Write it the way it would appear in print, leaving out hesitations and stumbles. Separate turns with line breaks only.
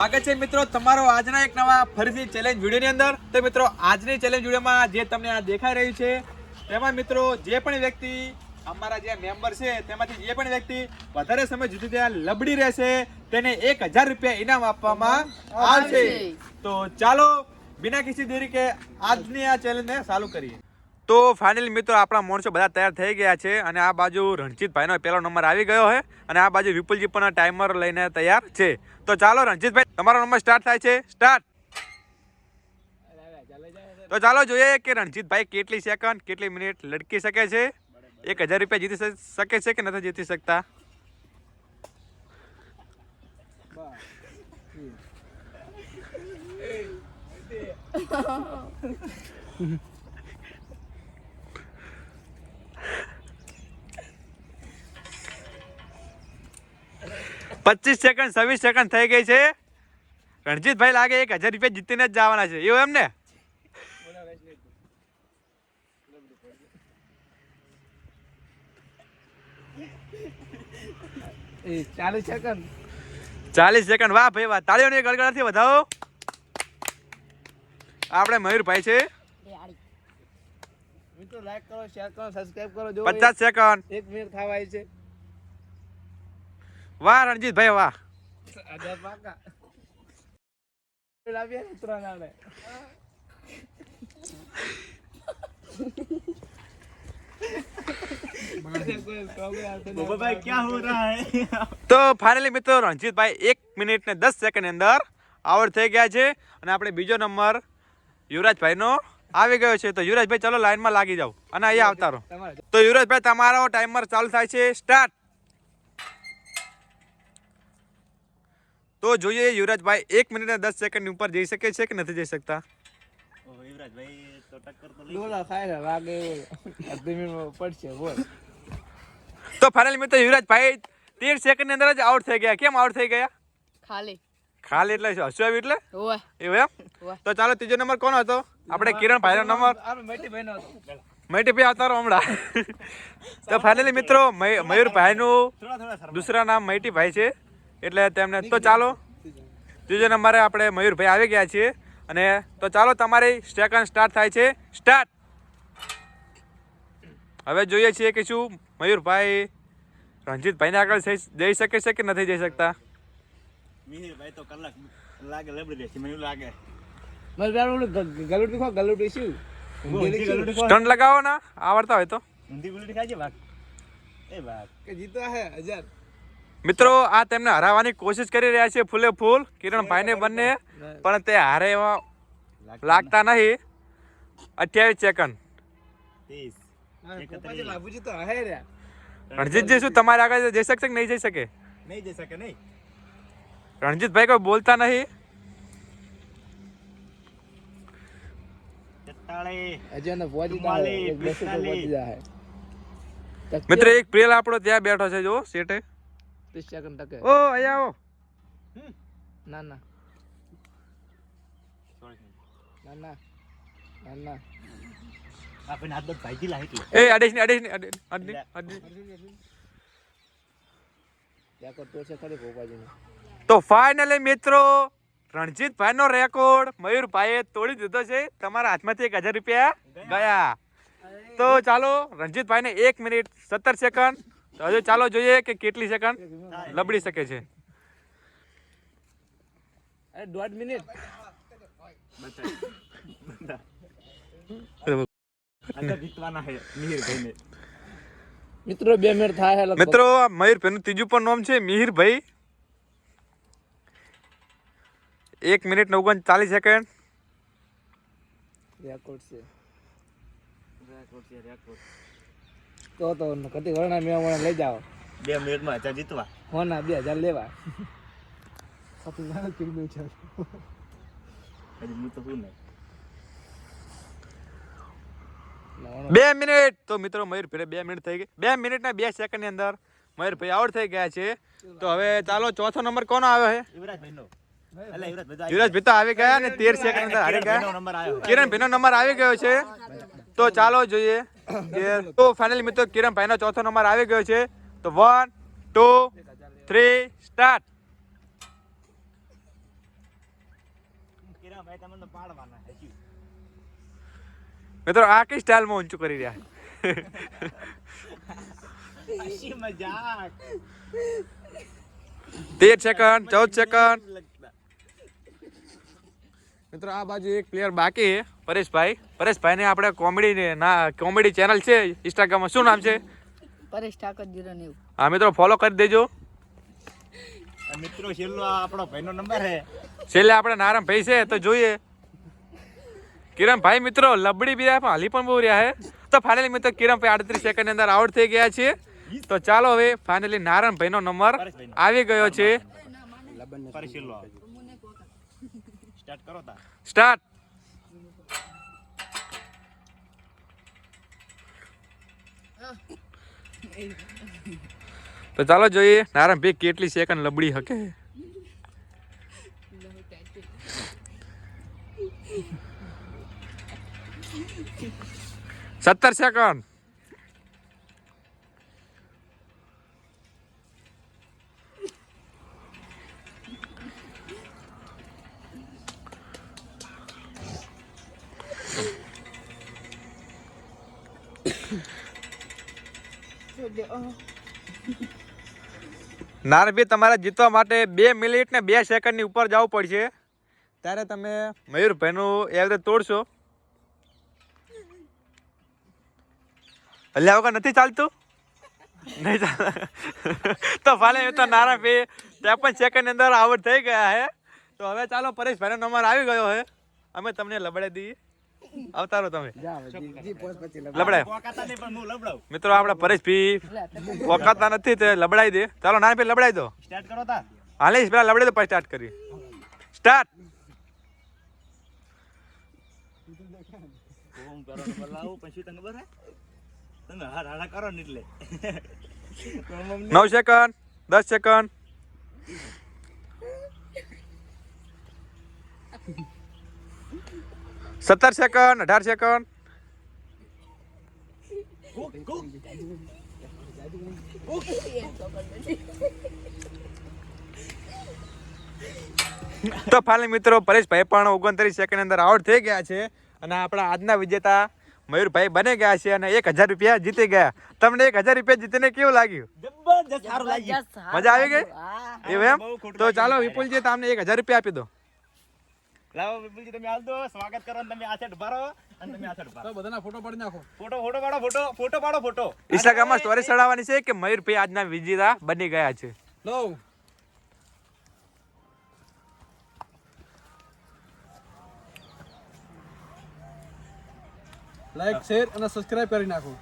સ્વાગત છે મિત્રો તમારો આજના એક નવા ફરીથી ચેલેન્જ વિડીયોની અંદર। તો મિત્રો આજની ચેલેન્જ વિડીયોમાં જે તમને આ દેખાઈ રહ્યું છે તેમાં મિત્રો જે પણ વ્યક્તિ અમારા જે મેમ્બર છે તેમાંથી જે પણ વ્યક્તિ વધારે સમય સુધી ત્યાં લબડી રહેશે તેને 1000 રૂપિયા ઇનામ આપવામાં આવશે। તો ચાલો બિના કિસી દેરી કે આજની આ ચેલેન્જને ચાલુ કરીએ। તો ફાઇનલી મિત્રો આપણા માણસો બધા તૈયાર થઈ ગયા છે અને આ બાજુ રણજીતભાઈનો પહેલો નંબર આવી ગયો છે અને આ બાજુ વિપુલજી પણ ટાઈમર લઈને તૈયાર છે। તો ચાલો રણજીતભાઈ તમારો નંબર સ્ટાર્ટ થાય છે, સ્ટાર્ટ। તો ચાલો જોઈએ કે રણજીતભાઈ કેટલી સેકન્ડ કેટલી મિનિટ લડકી શકે છે, 1000 રૂપિયા જીતી શકે છે કે નથી જીતી શકતા। પચીસ સેકન્ડ 26 સેકન્ડ થઈ ગઈ છે। રણજીતભાઈ લાગે 1000 રૂપિયા જીતીને જ જવાના છે, એવું એમ ને?
એ 40 સેકન્ડ
40 સેકન્ડ, વાહ ભાઈ વાહ, તાળીઓની ગળગળાથી વધાવો। આપણે મયુરભાઈ છે।
મિત્રો લાઈક કરો, શેર કરો, સબસ્ક્રાઇબ કરો। જો
50 સેકન્ડ,
1 મિનિટ થવા આવી છે।
વાહ રણજીતભાઈ વાહ।
આજા પાકા લાવ્યા ઉતરાનાને।
भाई क्या हो रहा है?
તો ફાઇનલી મિત્રો રણજીતભાઈ 1 મિનિટ ને 10 સેકન્ડ ની અંદર આઉટ થઈ ગયા છે અને આપણે બીજો નંબર યુવરાજભાઈનો આવી ગયો છે। તો યુવરાજભાઈ ચાલો લાઈનમાં લાગી જાઓ અને અહીંયા આવતા રહો। તો યુવરાજભાઈ તમારો ટાઈમર ચાલુ થાય છે, સ્ટાર્ટ। તો જોઈએ યુવરાજભાઈ 1 મિનિટ ને 10 સેકન્ડ ની ઉપર જઈ શકે છે કે નથી જઈ શકતા।
युवराज भाई तो टक्कर तो
ડોલા ખાય લાગે અડધી મિનિટ પડશે બોલ।
તો ફાઇનલી મિત્રો યુવરાજભાઈ 13 સેકન્ડ ની અંદર જ આઉટ થઈ ગયા। કેમ આઉટ થઈ ગયા? ખાલી એટલે હસવાવી એટલે એવું એમ? તો ચાલો ત્રીજો નંબર કોનો હતો? આપણે કિરણભાઈનો નંબર,
આપણે મેટીભાઈનો હતો।
મૈટીભાઈ આવતા રહો હમણાં। તો ફાઇનલી મિત્રો મયુરભાઈનું દૂસરા નામ મૈટીભાઈ છે એટલે તેમને। તો ચાલો ત્રીજો નંબરે આપણે મયુરભાઈ આવી ગયા છીએ અને તો ચાલો તમારી સેકન્ડ સ્ટાર્ટ થાય છે, સ્ટાર્ટ। હવે જોઈએ છીએ કે શું મયુરભાઈ રણજીતભાઈને આગળ જઈ શકે છે કે નથી જઈ શકતા।
मिहिर भाई तो कलाक लागे लबड़ी देसी મને લાગે
મલ બેરું ગલુટી ખો ગલુટી શું
સ્ટન્ટ લગાવો ના આવડતા હોય તો।
ઊંધી ગુલટી ખાજે ભાગ એ ભાગ
કે જીતો હે 1000।
મિત્રો આ તેમને હરાવવાની કોશિશ કરી રહ્યા છે ફૂલે ફૂલ કિરણભાઈને બંને, પણ તે હારે એવા લાગતા નહીં। 28 સેકન્ડ।
30
પછી લાભુજી તો હે રે।
રણજીતજી શું તમારે આગળ જઈ શકશે કે નહીં જઈ શકે?
નહીં જઈ શકે નહીં।
રણજીતભાઈ કોઈ બોલતા નહીં।
43
અજય ને પહોંચી જાય એક બેસી તો પહોંચી જાય।
મિત્ર એક પ્રિયલ આપણો ત્યાં બેઠો છે, જો સેટે।
30 સેકન્ડ ટકે।
ઓ અહીંયા આવો।
ના ના ના ના ના ના
આપણે હાથ ભાઈ ગીલા એટલે
એ અડીશ
ત્યાં કરતો છે ખરી ભોપાજી।
તો ફાઇનલી મિત્રો રણજીતભાઈનો રેકોર્ડ મયુરભાઈએ તોડી દીધો છે। તમારા હાથમાંથી 1000 રૂપિયા ગયા। તો ચાલો રણજીતભાઈને 1 મિનિટ 17 સેકન્ડ। તો હજુ ચાલો જોઈએ કે કેટલી સેકન્ડ લબડી શકે છે।
અરે 1.5 મિનિટ
આગળ જીતવાના છે મિહિર ભાઈને।
મિત્રો 2 મિનિટ થાય હે
મિત્રો મયુરભાઈનું ત્રીજું પણ નામ છે મિહિરભાઈ। 1 minute 39 second.
રેકોર્ડ છે
રેકોર્ડ
તો કતી વર્ણા મેં લઈ જાઓ
2 મિનિટમાં 1000 જીતવા
હોના 2000 લેવા। કતી ના કીધું છે
હજી હું તો શું નહીં
2 મિનિટ। તો મિત્રો મયુરભાઈ 2 મિનિટ થઈ ગઈ। 2 મિનિટ ને 2 સેકન્ડ ની અંદર મયુરભાઈ આઉટ થઈ ગયા છે। તો હવે ચાલો ચોથો નંબર કોનો આવ્યો છે?
યુવરાજ ભાઈનો એટલે
યુવરાજભાઈ તો આવી ગયા ને 13 સેકન્ડ અંદર હારી ગયા।
નંબર આવ્યો
કિરણભાઈનો નંબર આવી ગયો છે। તો ચાલો જોઈએ કે તો ફાઇનલી મિત્રો કિરણભાઈનો ચોથો નંબર આવી ગયો છે। તો 1 2 3 સ્ટાર્ટ।
કિરણભાઈ તમને તો પાડવાના છે શું?
મિત્રો આ કઈ સ્ટાઇલમાં ઊંચું કરી રહ્યા?
હસી મજાક
13 સેકન્ડ 14 સેકન્ડ. મિત્રો આ બાજુ એક પ્લેયર બાકી છે, પરેશભાઈને આપણે કોમેડી ચેનલ છે ઇન્સ્ટાગ્રામમાં, શું નામ છે?
પરેશ ઠાકોર 090.
હા મિત્રો ફોલો કરી દેજો.
મિત્રો છેલ્લો આ આપણો ભાઈનો નંબર છે.
છેલ્લે આપણે નારાયણ ભાઈ છે તો જોઈએ. કિરણભાઈ મિત્રો લબડી બી રહ્યા પણ હાલી પણ બહુ રહ્યા છે. તો ફાઇનલી મિત્રો કિરણભાઈ 38 સેકન્ડની અંદર આઉટ થઈ ગયા છે. તો ચાલો હવે ફાઇનલી નારાયણભાઈનો નંબર આવી ગયો છે.
ફરી છેલ્લો સ્ટાર્ટ કરો તા.
સ્ટાર્ટ. તો ચાલો જોઈએ નારાયણભાઈ કેટલી સેકન્ડ લબડી હકે. 17 સેકન્ડ. નારણભાઈ તમારે જીતવા માટે 2 મિનિટ ને 2 સેકન્ડની ઉપર જવું પડશે, ત્યારે તમે મયુરભાઈનું એવરેજ તોડશો. હલ્યા વગર નથી ચાલતું? નહીં ચાલે. તો ફાલે તો નારણભાઈ 53 સેકન્ડની અંદર આઉટ થઈ ગયા છે. તો હવે ચાલો પરેશભાઈનો નંબર આવી ગયો છે, અમે તમને લબડાઈ દઈએ. આવતારો તમે લબડાય. મિત્રો આપણે પરેશભાઈ વખતના નથી તે લબડાઈ દે. ચાલો નાનભાઈ લબડાઈ દો.
સ્ટાર્ટ કરો તા.
હાલે પેલા લબડાઈ દો પછી સ્ટાર્ટ કરીએ. સ્ટાર્ટ.
ઓમ કરો ને બોલાવું પછી તને ખબર હે તમે હાડા કરો ને એટલે
9 સેકન્ડ 10 સેકન્ડ. સત્તર સેકન્ડ 18 સેકન્ડ. તો ફાઇનલી મિત્રો પરેશભાઈ પણ 29 સેકન્ડ અંદર આઉટ થઈ ગયા છે અને આપણા આજના વિજેતા મયુરભાઈ બની ગયા છે અને 1000 રૂપિયા જીતી ગયા. તમને 1000 રૂપિયા જીતીને કેવું લાગ્યું?
જબરજસ્ત સારું લાગ્યું.
મજા આવી ગઈ? એવું એમ? તો ચાલો વિપુલજી તમને 1000 રૂપિયા આપી દો.
લાવો વિપુલજી તમે આલ દો. સ્વાગત કરો ને તમે આ સેટ ભરો અને તમે આ સેટ ભરો.
તો બધાના ફોટો પાડી નાખો.
ફોટો પાડો.
ઇન્સ્ટાગ્રામમાં સ્ટોરી ચડાવવાની છે કે મયુરભાઈ આજના વિજેતા બની ગયા છે.
લો લાઈક શેર અને સબસ્ક્રાઇબ કરી નાખો.